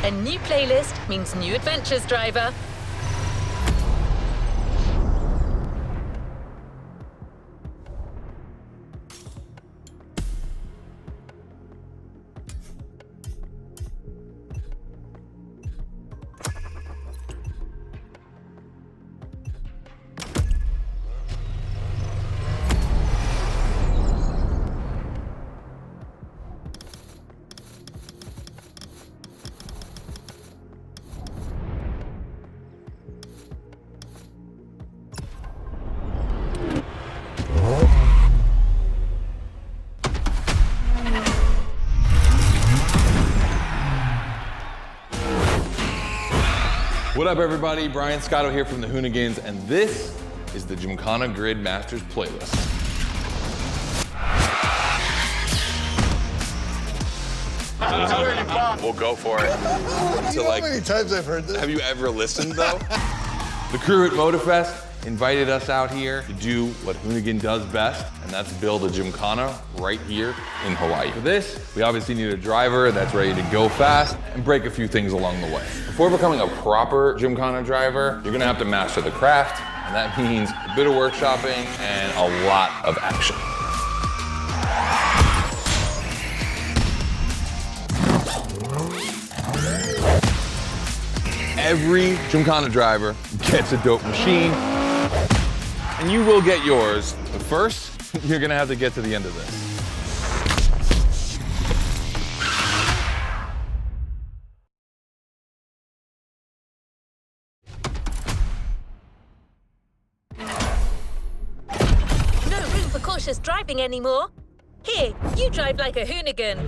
A new playlist means new adventures, driver. What up, everybody? Brian Scotto here from the Hoonigans, and this is the Gymkhana Grid Masters playlist. We'll go for it. You know how many times I've heard this? Have you ever listened, though? The crew at MOTORFEST invited us out here to do what Hoonigan does best, and that's build a Gymkhana right here in Hawaii. For this, we obviously need a driver that's ready to go fast and break a few things along the way. Before becoming a proper Gymkhana driver, you're gonna have to master the craft, and that means a bit of workshopping and a lot of action. Every Gymkhana driver gets a dope machine, and you will get yours. But first, you're gonna have to get to the end of this. No room for cautious driving anymore. Here, you drive like a Hoonigan.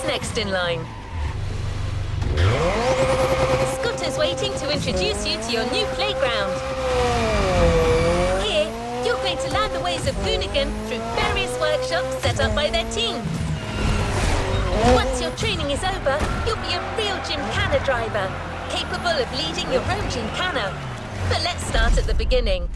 Next in line. Scott is waiting to introduce you to your new playground. Here, you're going to learn the ways of Hoonigan through various workshops set up by their team. Once your training is over, you'll be a real Gymkhana driver, capable of leading your own Gymkhana. But let's start at the beginning.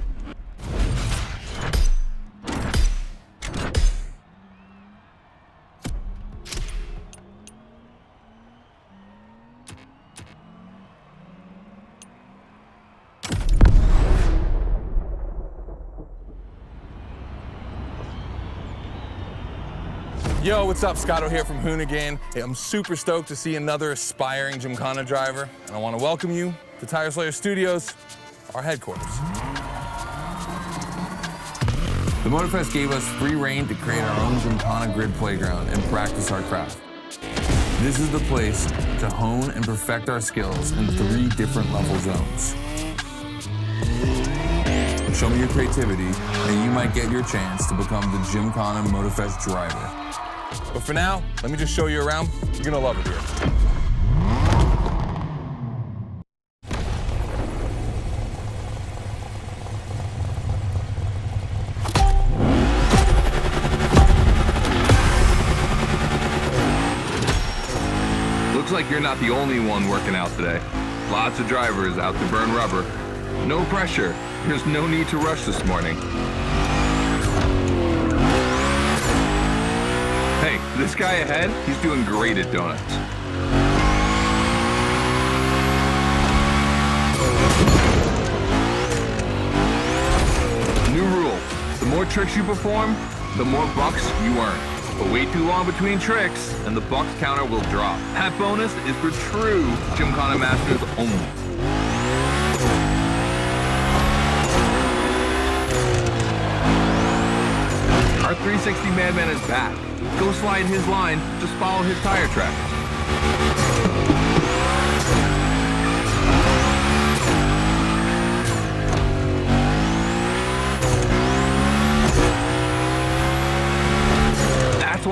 Yo, what's up? Scotto here from Hoonigan. Hey, I'm super stoked to see another aspiring Gymkhana driver, and I want to welcome you to Tire Slayer Studios, our headquarters. The MOTORFEST gave us free reign to create our own Gymkhana Grid playground and practice our craft. This is the place to hone and perfect our skills in 3 different level zones. Show me your creativity, and you might get your chance to become the Gymkhana MOTORFEST driver. But for now, let me just show you around. You're gonna love it here. Looks like you're not the only one working out today. Lots of drivers out to burn rubber. No pressure. There's no need to rush this morning. Hey, this guy ahead, he's doing great at donuts. New rule, the more tricks you perform, the more bucks you earn. But wait too long between tricks, and the bucks counter will drop. That bonus is for true Gymkhana Masters only. Our 360 Madman is back. Go slide his line, just follow his tire track.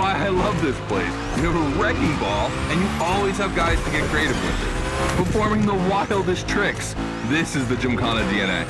why I love this place. You have a wrecking ball, and you always have guys to get creative with it, performing the wildest tricks. This is the Gymkhana DNA.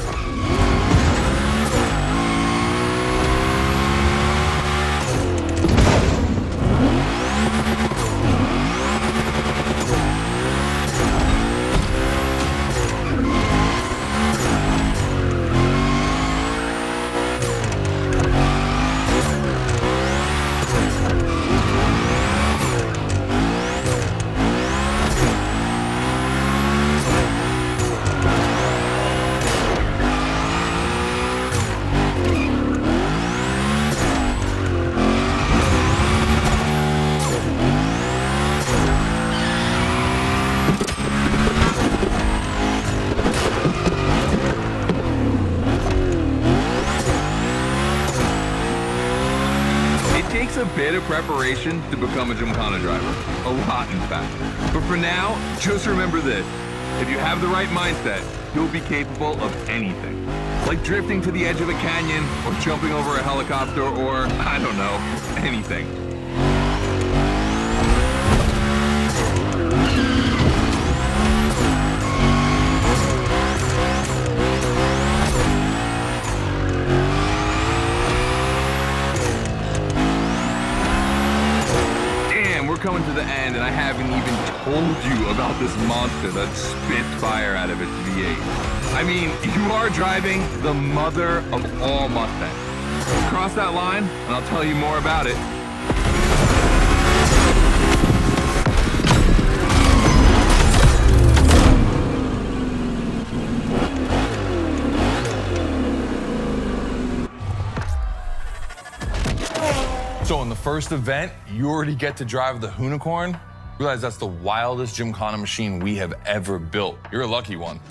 A bit of preparation to become a Gymkhana driver. A lot, in fact. But for now, just remember this. If you have the right mindset, you'll be capable of anything. Like drifting to the edge of a canyon, or jumping over a helicopter, or, I don't know, anything. Coming to the end, and I haven't even told you about this monster that spits fire out of its V8. I mean, you are driving the mother of all Mustangs. Cross that line, and I'll tell you more about it. So in the first event, you already get to drive the Unicorn. Realize that's the wildest Gymkhana machine we have ever built. You're a lucky one.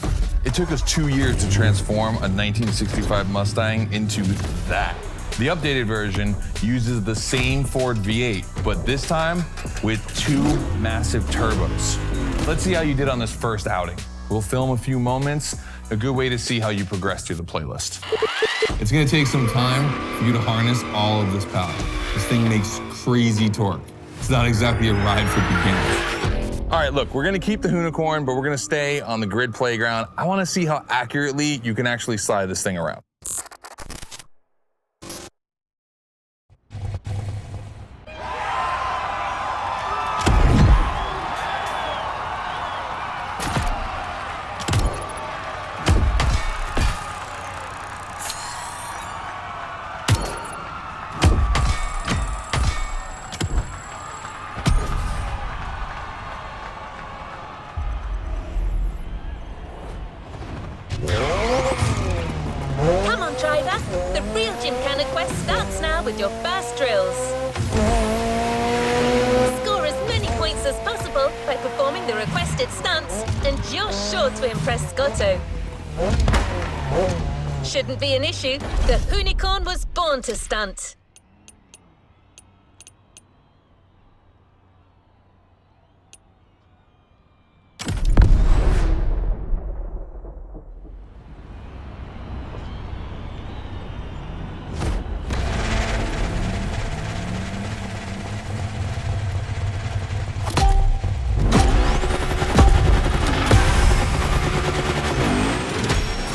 It took us 2 years to transform a 1965 Mustang into that. The updated version uses the same Ford V8, but this time with 2 massive turbos. Let's see how you did on this first outing. We'll film a few moments, a good way to see how you progress through the playlist. It's gonna take some time for you to harness all of this power. This thing makes crazy torque. It's not exactly a ride for beginners. All right, look, we're gonna keep the Unicorn, but we're gonna stay on the grid playground. I wanna see how accurately you can actually slide this thing around. Come on, driver. The real Gymkhana quest starts now with your first drills. Score as many points as possible by performing the requested stunts, and you're sure to impress Scotto. Shouldn't be an issue. The Unicorn was born to stunt.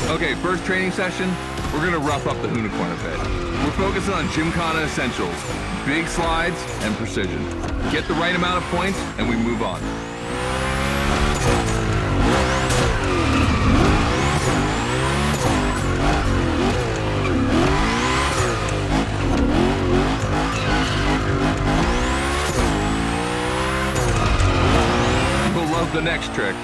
Okay, first training session, we're gonna rough up the Unicorn a bit. We're focusing on Gymkhana essentials, big slides and precision. Get the right amount of points and we move on. You'll love the next trick.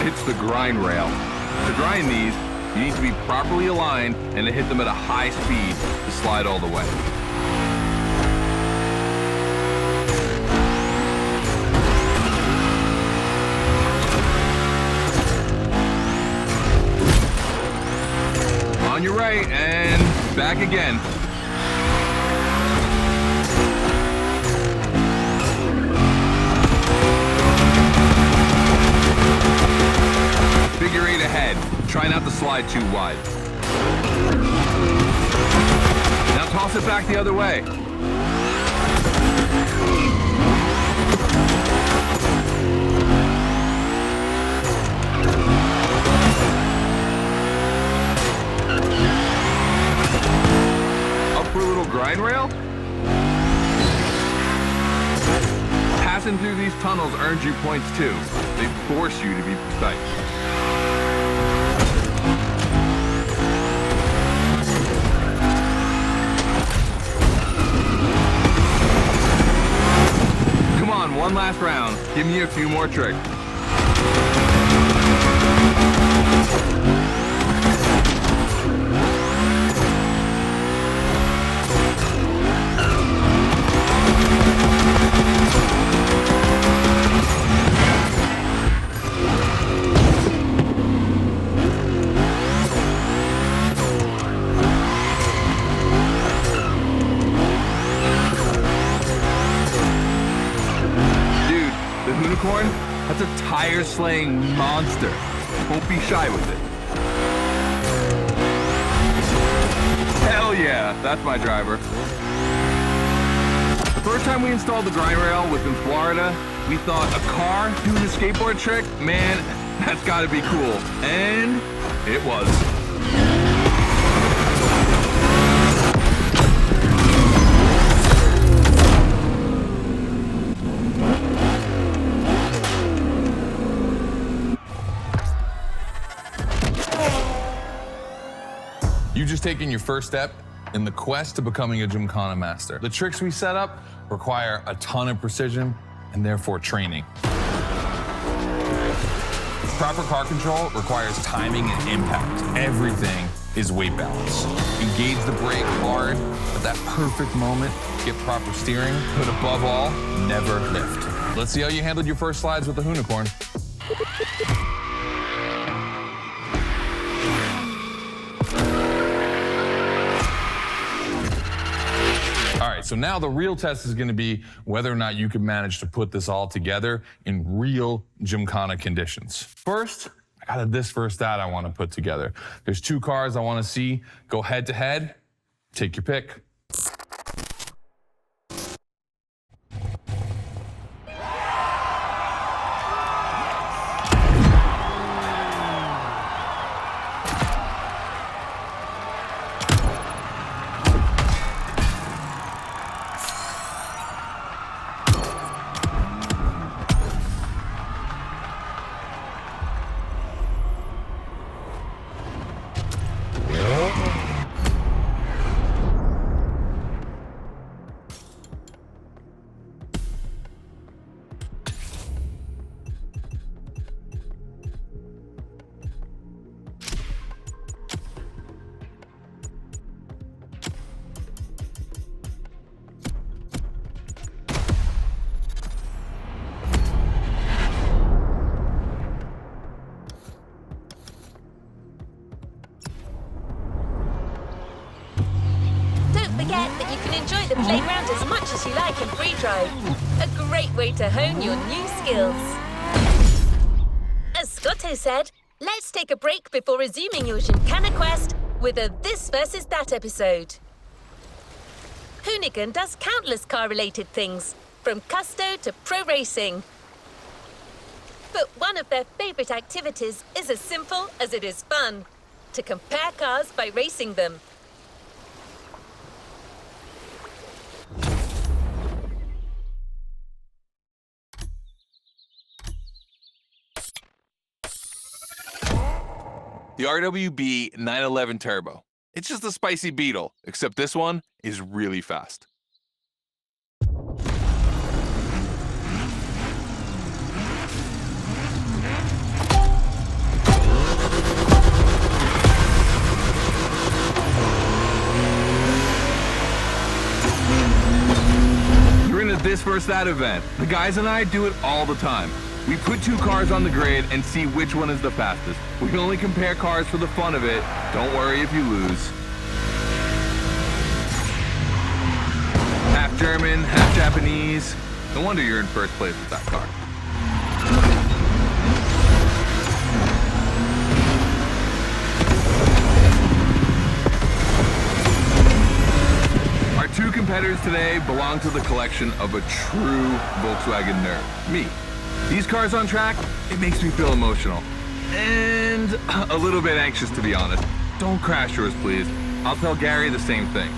It's the grind rail. To grind these, you need to be properly aligned and to hit them at a high speed to slide all the way. On your right and back again. Figure 8 ahead. Try not to slide too wide. Now toss it back the other way. Passing through these tunnels earns you points too. They force you to be precise. Come on, one last round. Give me a few more tricks. Unicorn? That's a tire-slaying monster. Don't be shy with it. Hell yeah, that's my driver. The first time we installed the grind rail was in Florida. We thought a car doing a skateboard trick? Man, that's gotta be cool. And it was. You've just taken your first step in the quest to becoming a Gymkhana master. The tricks we set up require a ton of precision and therefore training. Proper car control requires timing and impact. Everything is weight balance. Engage the brake hard at that perfect moment, get proper steering, but above all, never lift. Let's see how you handled your first slides with the Unicorn. All right, so now the real test is gonna be whether or not you can manage to put this all together in real Gymkhana conditions. First, I got this first stat I wanna put together. There's two cars I wanna see go head to head. Take your pick. That you can enjoy the playground as much as you like in free drive. A great way to hone your new skills. As Scotto said, let's take a break before resuming your Gymkhana quest with a This versus That episode. Hoonigan does countless car-related things, from custo to pro racing. But one of their favorite activities is as simple as it is fun: to compare cars by racing them. The RWB 911 Turbo. It's just a spicy Beetle, except this one is really fast. You're in a This versus That event. The guys and I do it all the time. We put two cars on the grid and see which one is the fastest. We can only compare cars for the fun of it. Don't worry if you lose. Half German, half Japanese. No wonder you're in first place with that car. Our two competitors today belong to the collection of a true Volkswagen nerd, me. These cars on track, it makes me feel emotional. And a little bit anxious, to be honest. Don't crash yours, please. I'll tell Gary the same thing.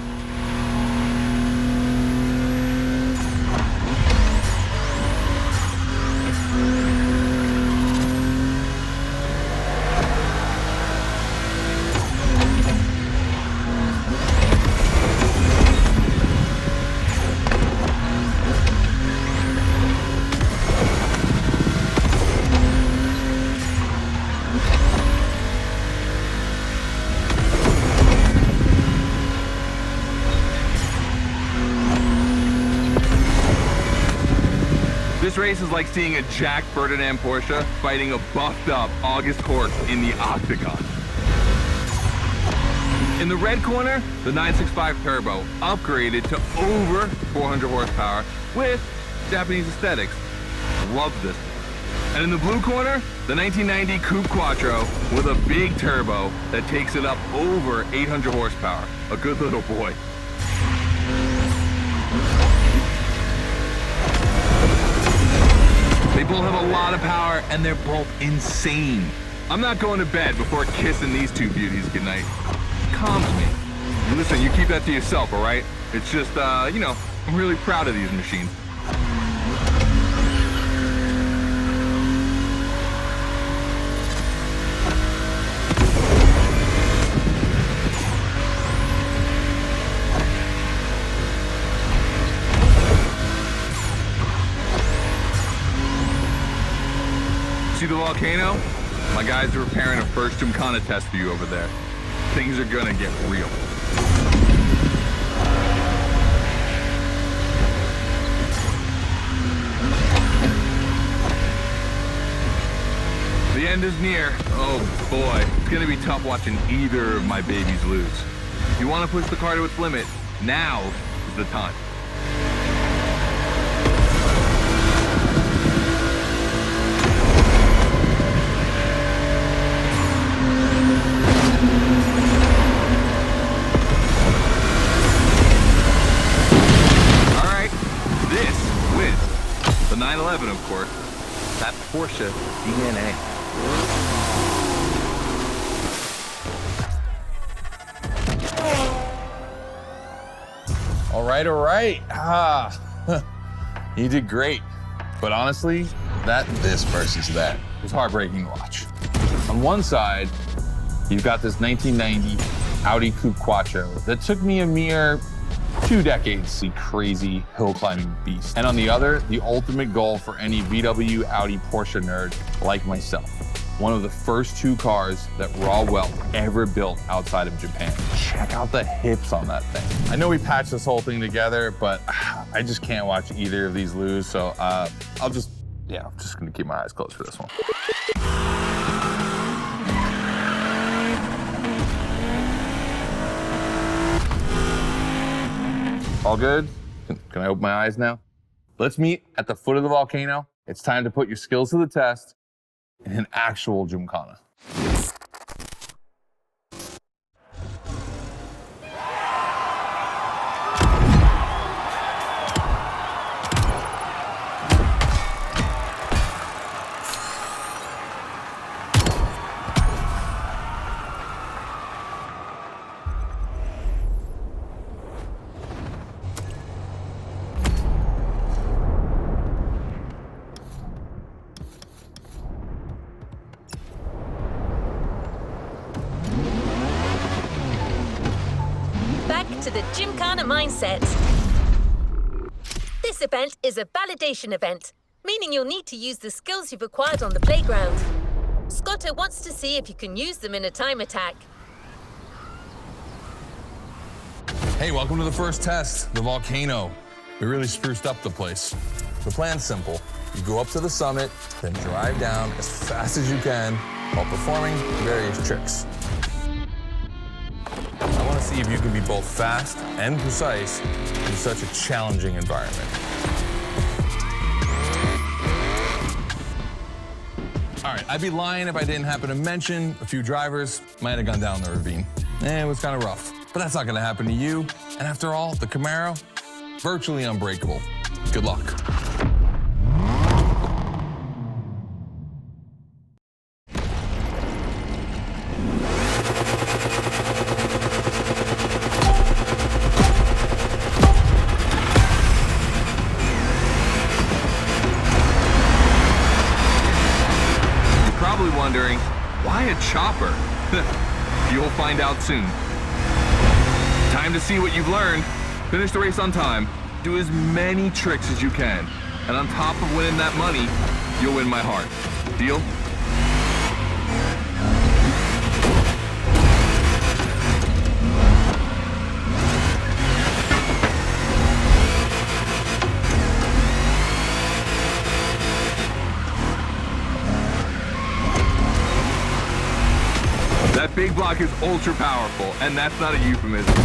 This race is like seeing a Jack Ferdinand Porsche fighting a buffed up August Hork in the octagon. In the red corner, the 965 Turbo, upgraded to over 400 horsepower with Japanese aesthetics. Love this. And in the blue corner, the 1990 Coupe Quattro with a big turbo that takes it up over 800 horsepower. A good little boy. They both have a lot of power and they're both insane. I'm not going to bed before kissing these two beauties goodnight. Calms me. Listen, you keep that to yourself, all right? It's just, you know, I'm really proud of these machines. See the volcano? My guys are preparing a first Gymkhana test for you over there. Things are gonna get real. The end is near. Oh boy, it's gonna be tough watching either of my babies lose. If you wanna push the car to its limit, now is the time. The 911, of course. That Porsche DNA. All right. You did great. But honestly, this versus that was heartbreaking to watch. On one side, you've got this 1990 Audi Coupe Quattro that took me a mere 2 decades to see crazy hill climbing beast. And on the other, the ultimate goal for any VW, Audi, Porsche nerd like myself. One of the first 2 cars that Raw Welt ever built outside of Japan. Check out the hips on that thing. I know we patched this whole thing together, but I just can't watch either of these lose. So I'm just gonna keep my eyes closed for this one. All good? Can I open my eyes now? Let's meet at the foot of the volcano. It's time to put your skills to the test in an actual Gymkhana. To the Gymkhana mindset. This event is a validation event, meaning you'll need to use the skills you've acquired on the playground. Scotto wants to see if you can use them in a time attack. Hey, welcome to the first test, the volcano. We really spruced up the place. The plan's simple. You go up to the summit, then drive down as fast as you can while performing various tricks. I want to see if you can be both fast and precise in such a challenging environment. All right, I'd be lying if I didn't happen to mention a few drivers might have gone down the ravine. It was kind of rough, but that's not going to happen to you. And after all, the Camaro, virtually unbreakable. Good luck. Wondering, why a chopper? You'll find out soon. Time to see what you've learned. Finish the race on time, do as many tricks as you can, and on top of winning that money, you'll win my heart. Deal? Big Block is ultra powerful, and that's not a euphemism.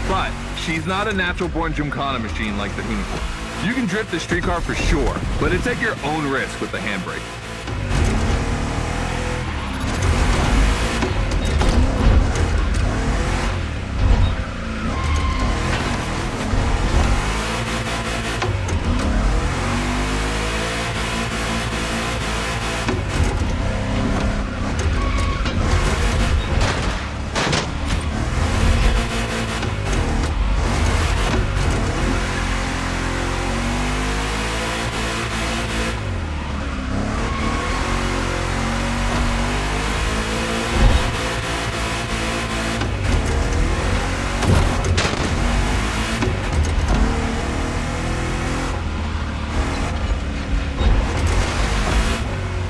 But she's not a natural-born Gymkhana machine like the Hoonigan. You can drift the street car for sure, but it's at your own risk with the handbrake.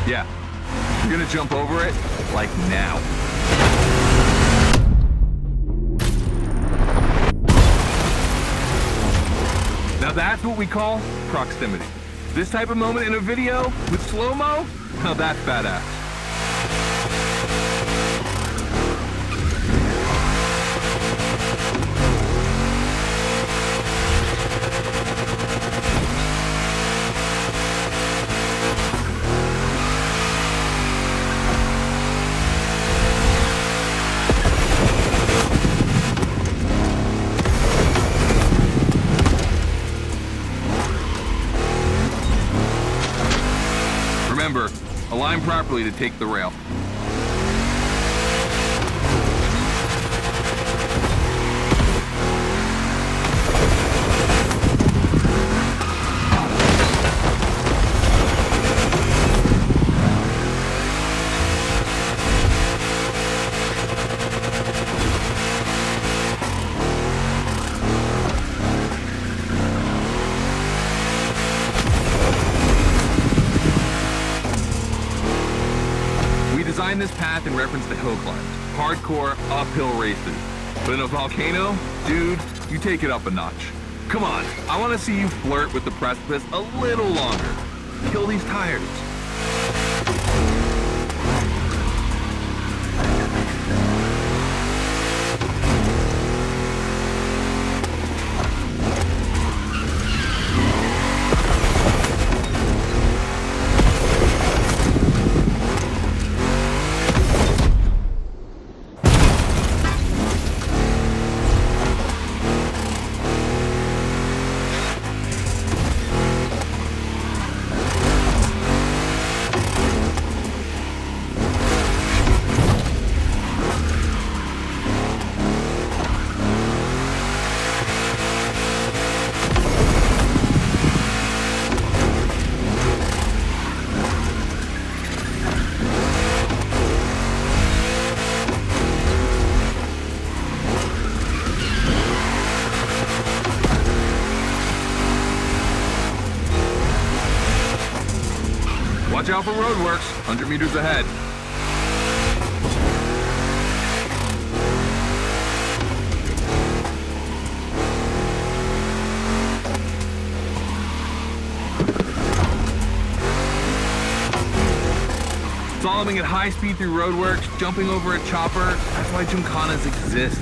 Yeah, you're gonna jump over it, like now. Now that's what we call proximity. This type of moment in a video with slow-mo, now that's badass. Remember, align properly to take the rail. Designed this path in reference to hill climbs, hardcore uphill races. But in a volcano, dude, you take it up a notch. Come on, I want to see you flirt with the precipice a little longer. Kill these tires. Watch out for roadworks, 100 meters ahead. Slaloming at high speed through roadworks, jumping over a chopper, that's why Gymkhanas exist.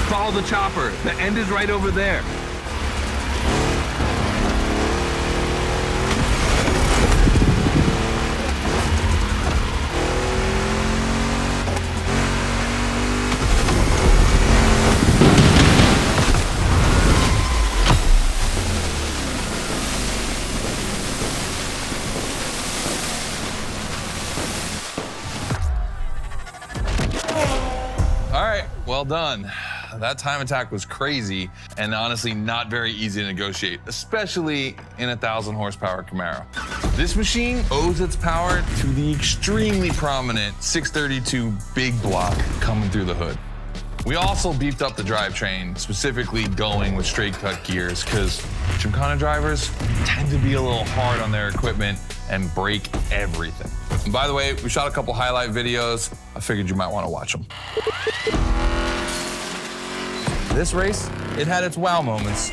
Follow the chopper. The end is right over there. All right, well done. That time attack was crazy and honestly not very easy to negotiate, especially in a 1,000 horsepower Camaro. This machine owes its power to the extremely prominent 632 Big Block coming through the hood. We also beefed up the drivetrain, specifically going with straight cut gears, because Gymkhana drivers tend to be a little hard on their equipment and break everything. And by the way, we shot a couple highlight videos. I figured you might want to watch them. This race it had its wow moments,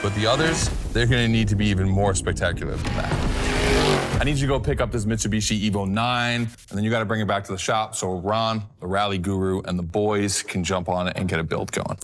but the others, they're gonna need to be even more spectacular than that. I need you to go pick up this Mitsubishi Evo 9, and then you gotta bring it back to the shop so Ron, the rally guru, and the boys can jump on it and get a build going.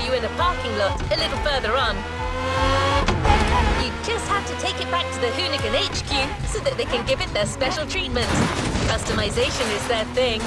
In a parking lot a little further on. You just have to take it back to the Hoonigan HQ so that they can give it their special treatment. Customization is their thing.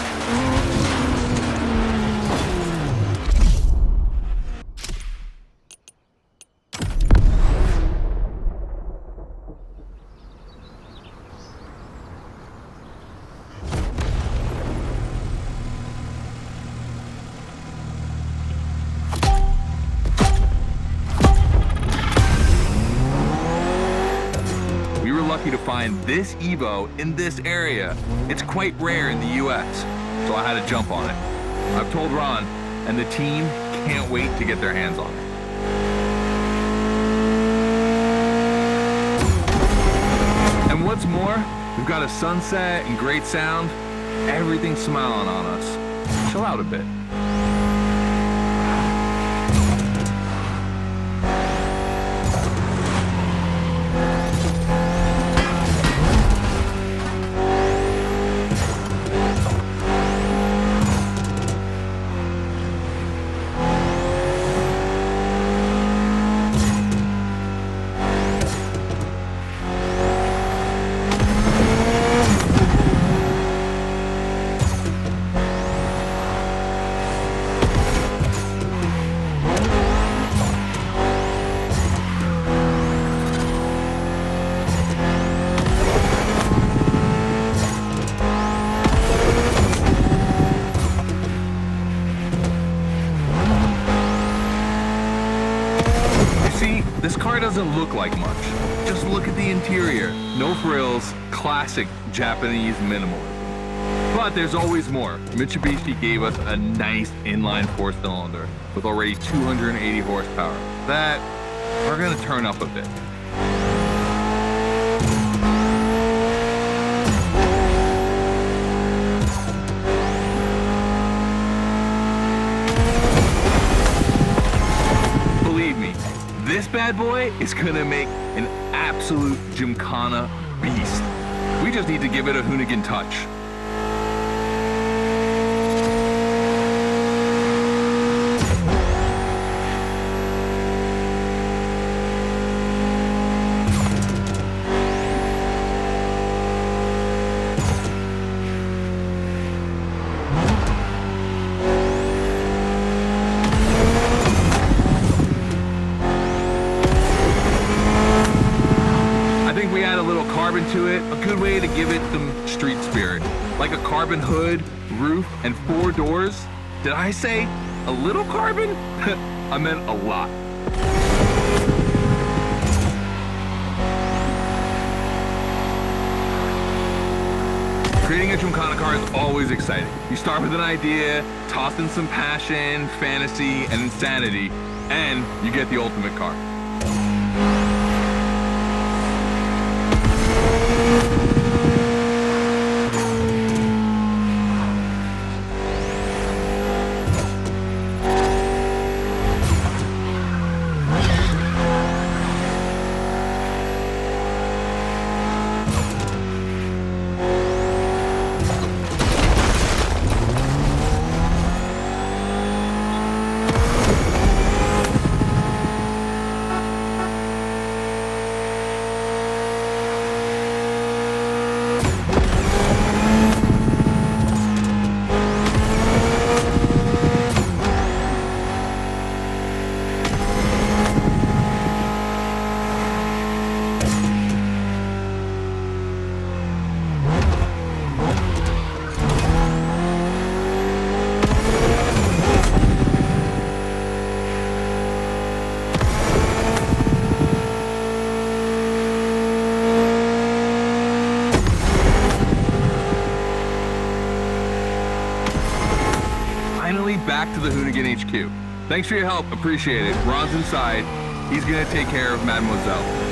To find this Evo in this area. It's quite rare in the US, so I had to jump on it. I've told Ron, and the team can't wait to get their hands on it. And what's more, we've got a sunset and great sound. Everything's smiling on us. Chill out a bit. This car doesn't look like much. Just look at the interior. No frills, classic Japanese minimalism. But there's always more. Mitsubishi gave us a nice inline 4-cylinder with already 280 horsepower. That we're gonna turn up a bit. Believe me, this bad boy is gonna make an absolute Gymkhana beast. We just need to give it a Hoonigan touch. We add a little carbon to it, a good way to give it some street spirit. Like a carbon hood, roof, and 4 doors. Did I say a little carbon? I meant a lot. Creating a Gymkhana car is always exciting. You start with an idea, toss in some passion, fantasy, and insanity, and you get the ultimate car. finally back to the Hoonigan HQ. Thanks for your help, appreciate it. Ron's inside. He's gonna take care of Mademoiselle.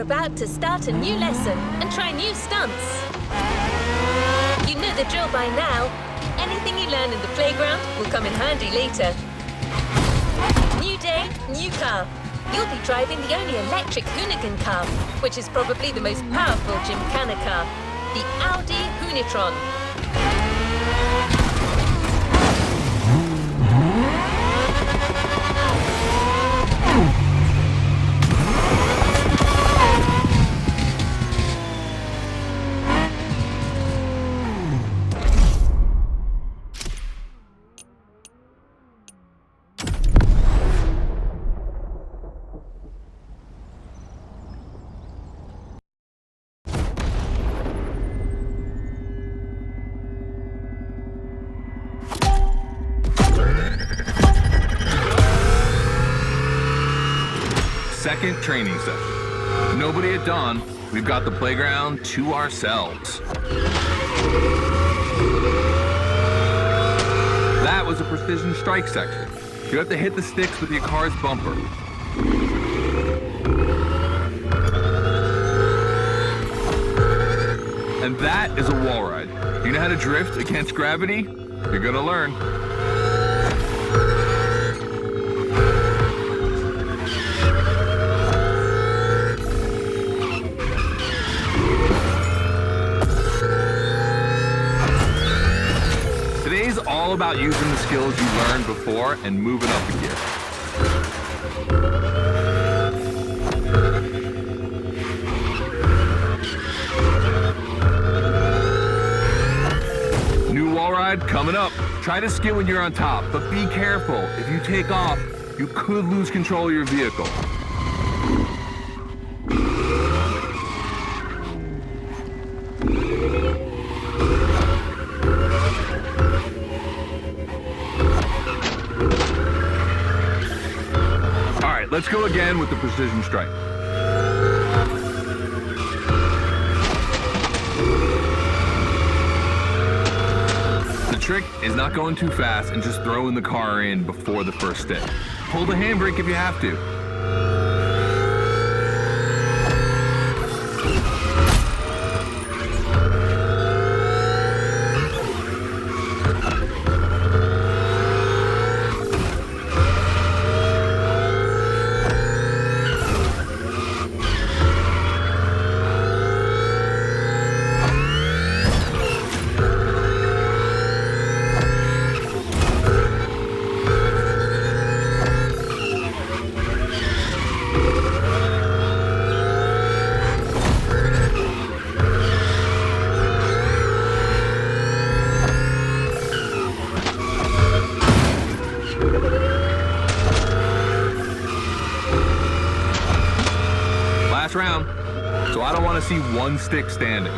About to start a new lesson and try new stunts. You know the drill by now. Anything you learn in the playground will come in handy later. New day, new car. You'll be driving the only electric Hoonigan car, which is probably the most powerful Gymkhana car, the Audi Hoonitron. Second training session. Nobody at dawn. We've got the playground to ourselves. That was a precision strike section. You have to hit the sticks with your car's bumper. And that is a wall ride. You know how to drift against gravity? You're gonna learn. Today's all about using the skills you learned before and moving up a gear. New wall ride coming up. Try to skid when you're on top, but be careful. If you take off, you could lose control of your vehicle. Let's go again with the precision strike. The trick is not going too fast and just throwing the car in before the first stick. Pull the handbrake if you have to. Round, so I don't want to see one stick standing.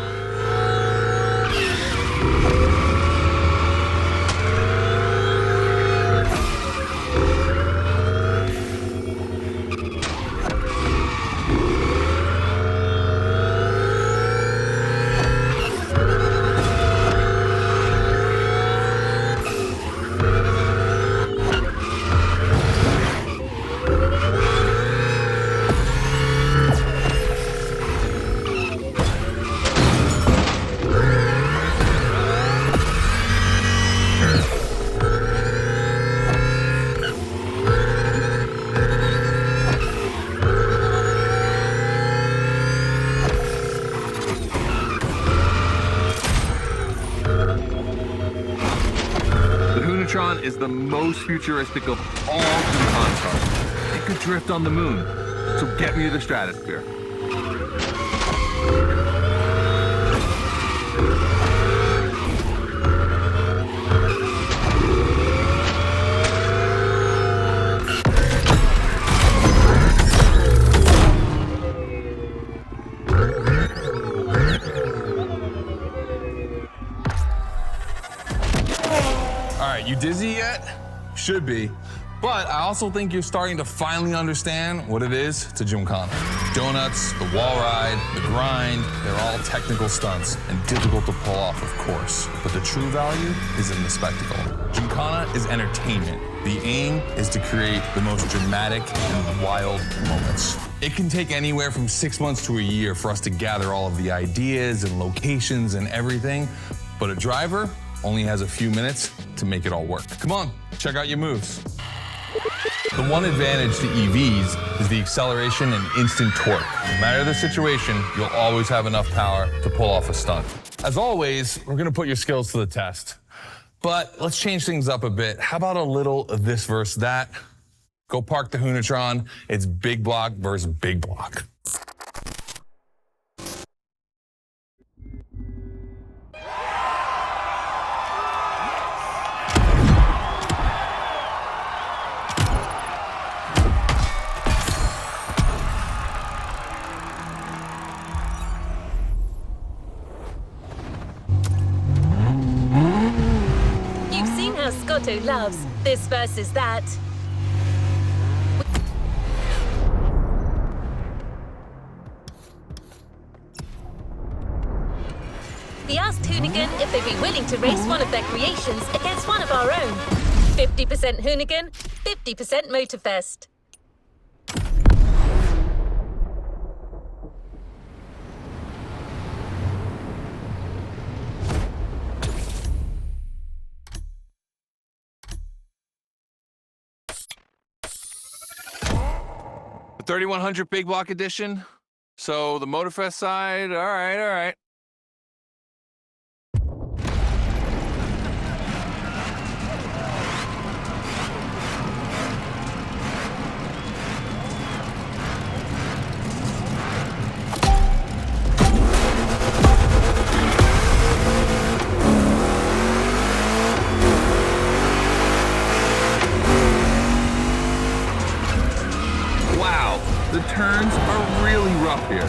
Is the most futuristic of all Gymkhana cars. It could drift on the moon. So get me to the stratosphere. All right, you dizzy yet? Should be. But I also think you're starting to finally understand what it is to Gymkhana. Donuts, the wall ride, the grind, they're all technical stunts and difficult to pull off, of course. But the true value is in the spectacle. Gymkhana is entertainment. The aim is to create the most dramatic and wild moments. It can take anywhere from 6 months to a year for us to gather all of the ideas and locations and everything, but a driver only has a few minutes to make it all work. Come on, check out your moves. The one advantage to EVs is the acceleration and instant torque. No matter the situation, you'll always have enough power to pull off a stunt. As always, we're gonna put your skills to the test. But let's change things up a bit. How about a little of this versus that? Go park the Hunatron. It's big block versus big block. Scotto loves this versus that. We asked Hoonigan if they'd be willing to race one of their creations against one of our own. 50% Hoonigan, 50% MOTORFEST. The 3100 big block edition. So the MOTORFEST side, all right. The turns are really rough here.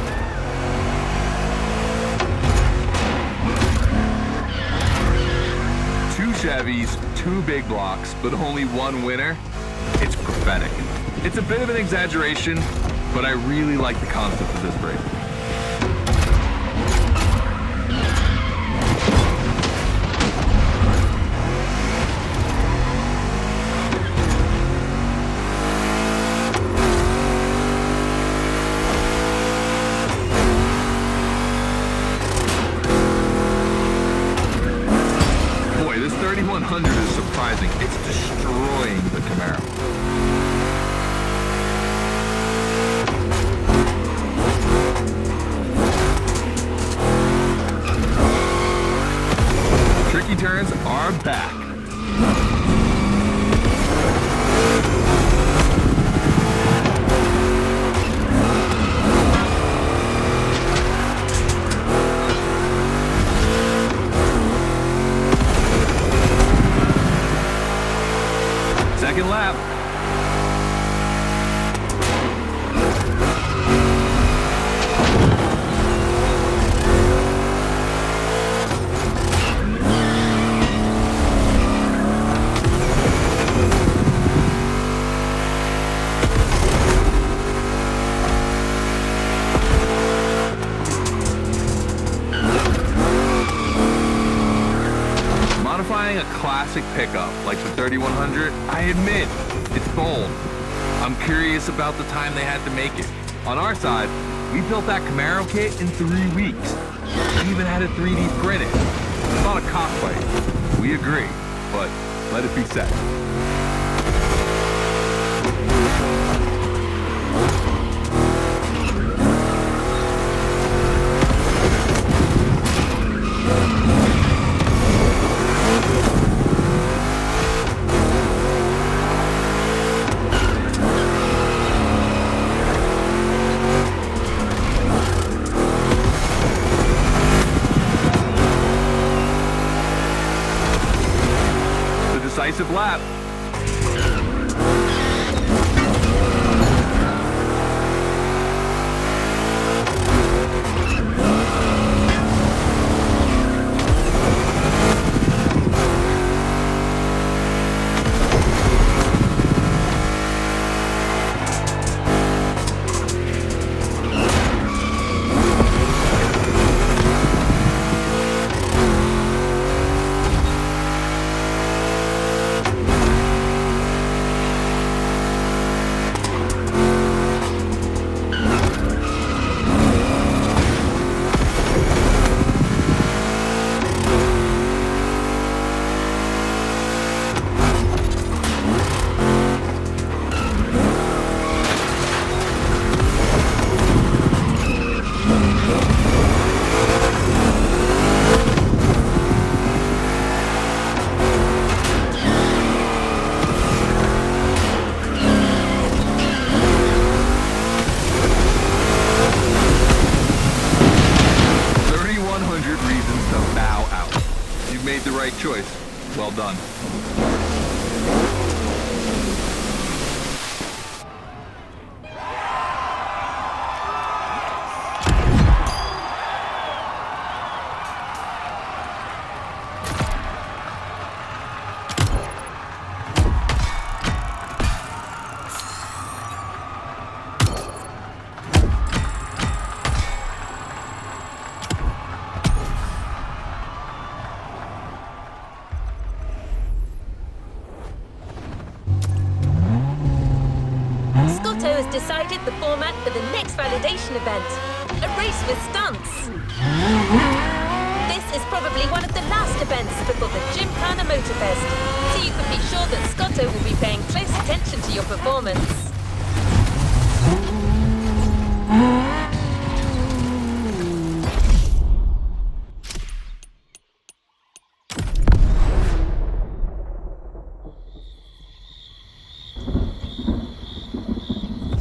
Two Chevys, two big blocks, but only one winner. It's prophetic. It's a bit of an exaggeration, but I really like the concept of this race. This 3100 is surprising. It's destroying the Camaro. Tricky turns are back. Second lap. Modifying a classic pickup like the 3100, I admit, it's bold. I'm curious about the time they had to make it. On our side, we built that Camaro kit in 3 weeks. We even had it 3D printed. It's not a cockfight. We agree, but let it be said. done. Scotto has decided the format for the next validation event, a race with stunts. This is probably one of the last events before the Gymkhana MOTORFEST, so you can be sure that Scotto will be paying close attention to your performance.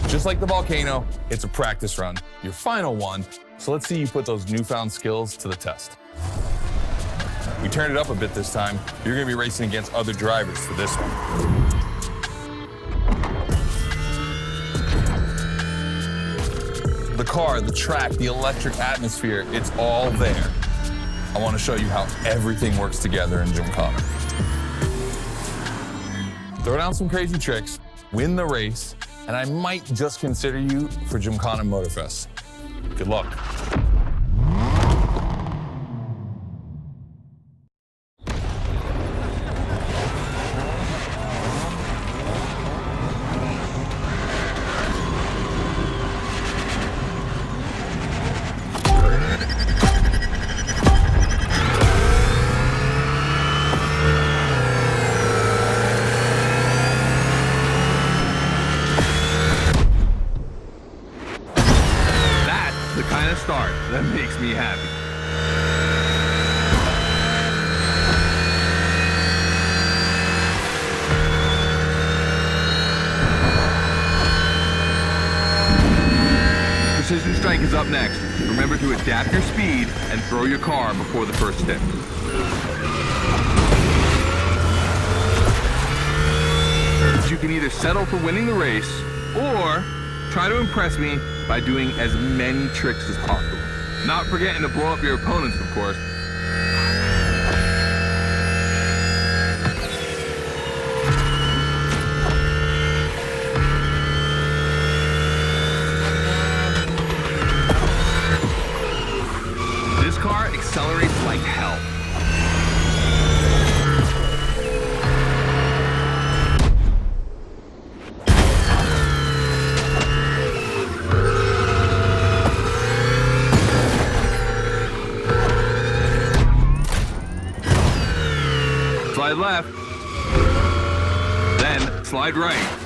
Just like the volcano, it's a practice run, your final one, so let's see you put those newfound skills to the test. We turned it up a bit this time. You're gonna be racing against other drivers for this one. The car, the track, the electric atmosphere, it's all there. I wanna show you how everything works together in Gymkhana. Throw down some crazy tricks, win the race, and I might just consider you for Gymkhana MOTORFEST. Good luck. The kind of start that makes me happy. Precision Strike is up next. Remember to adapt your speed and throw your car before the first stick. You can either settle for winning the race or try to impress me by doing as many tricks as possible. Not forgetting to blow up your opponents, of course. This car accelerates like hell. Slide left, then slide right.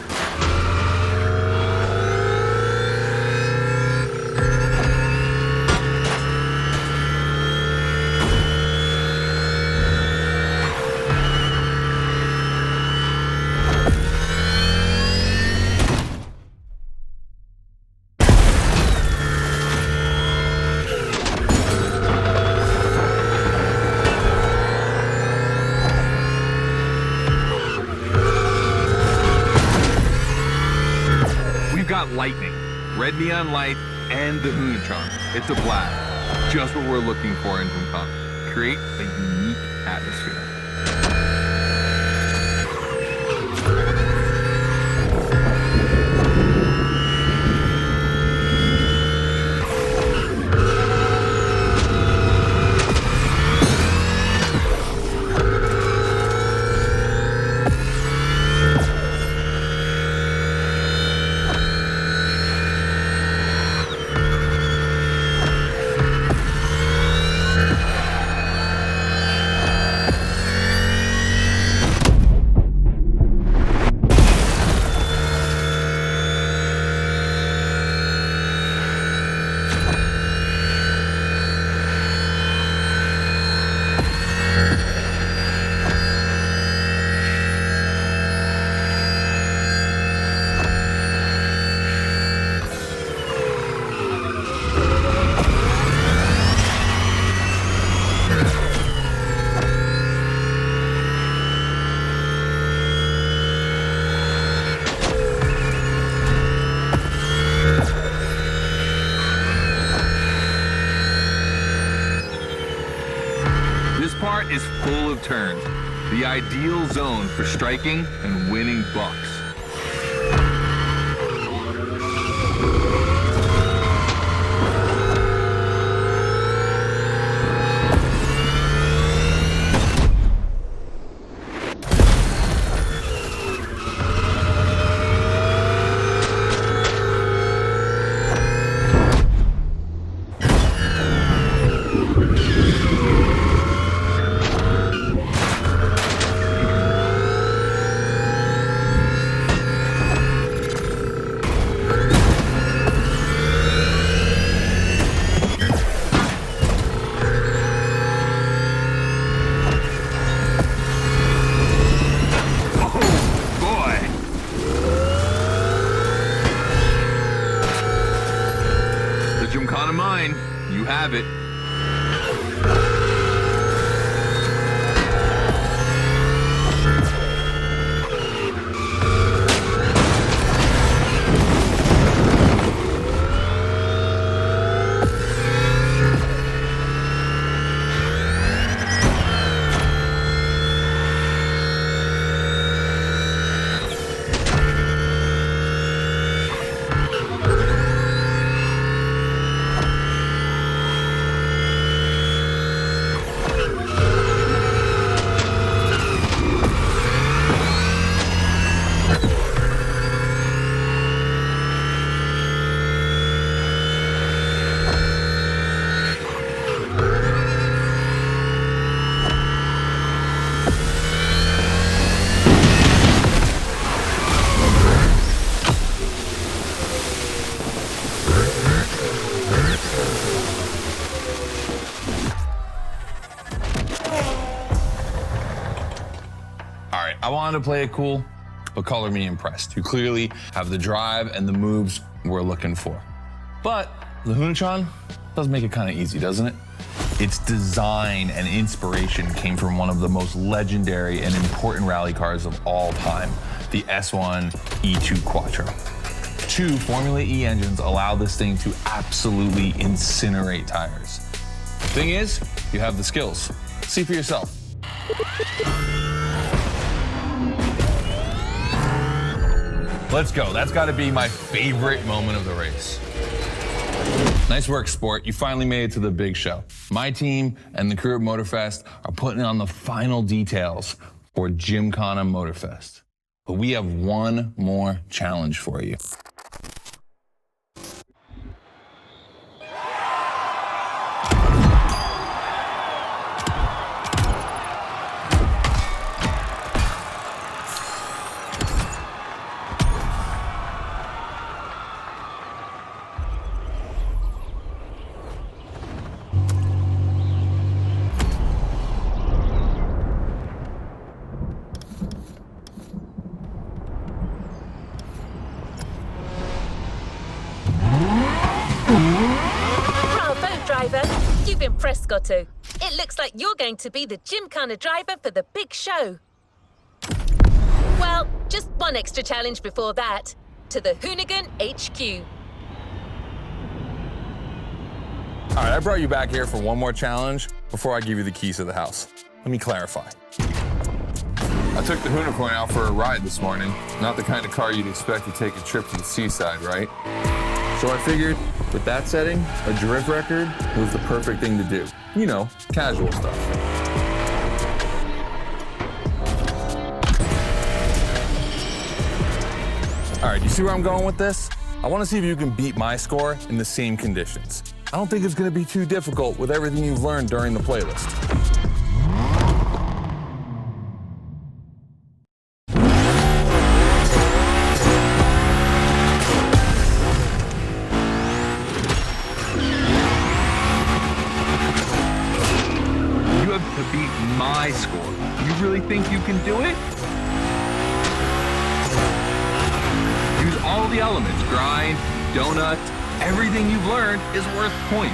We've got lightning, red neon light, and the Hoonitron. It's a blast. Just what we're looking for in Gymkhana. Create a unique atmosphere. track is full of turns, the ideal zone for striking and winning bucks. Gymkhana mine, you have it. I wanted to play it cool, but color me impressed. You clearly have the drive and the moves we're looking for. But the Hunatron does make it kind of easy, doesn't it? Its design and inspiration came from one of the most legendary and important rally cars of all time, the S1 E2 Quattro. 2 Formula E engines allow this thing to absolutely incinerate tires. Thing is, you have the skills. See for yourself. Let's go. That's got to be my favorite moment of the race. Nice work, Sport. You finally made it to the big show. My team and the crew at MOTORFEST are putting on the final details for Gymkhana MOTORFEST. But we have one more challenge for you. You've impressed, Scotto. It looks like you're going to be the Gymkhana driver for the big show. Well, just one extra challenge before that. To the Hoonigan HQ. All right, I brought you back here for one more challenge before I give you the keys to the house. Let me clarify. I took the Hoonicorn out for a ride this morning. Not the kind of car you'd expect to take a trip to the seaside, right? So I figured, with that setting, a drift record was the perfect thing to do. You know, casual stuff. All right, you see where I'm going with this? I want to see if you can beat my score in the same conditions. I don't think it's going to be too difficult with everything you've learned during the playlist. To beat my score. You really think you can do it? Use all the elements, grind, donut, everything you've learned is worth point.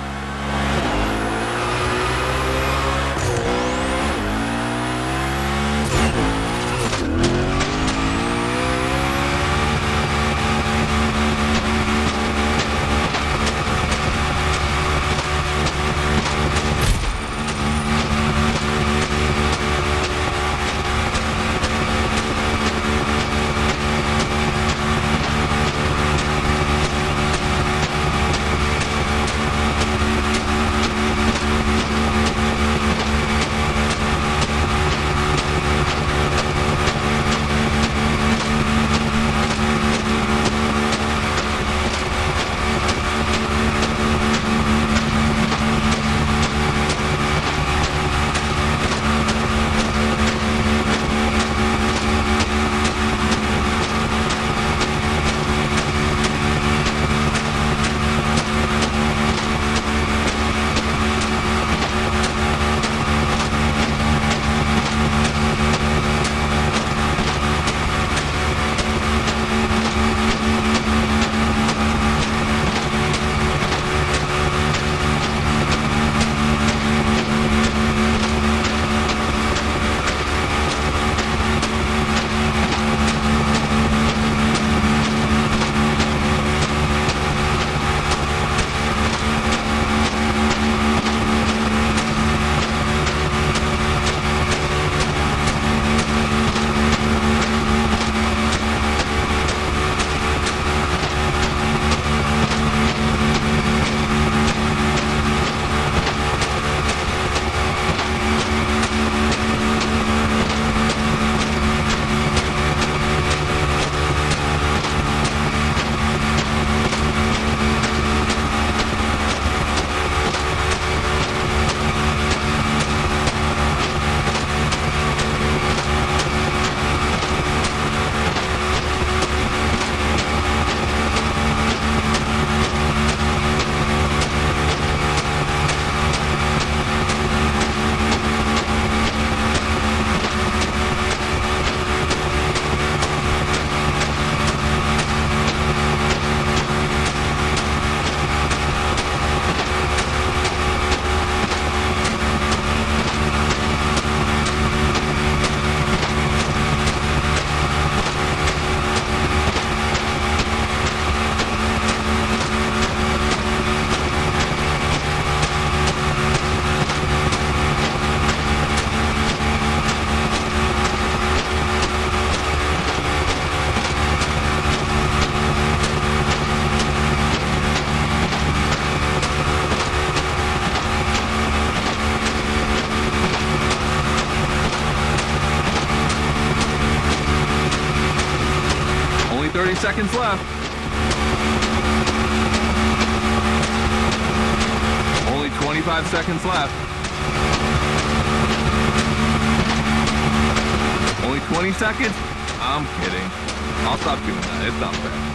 seconds left. Only 25 seconds left. Only 20 seconds? I'm kidding. I'll stop doing that. It's not fair.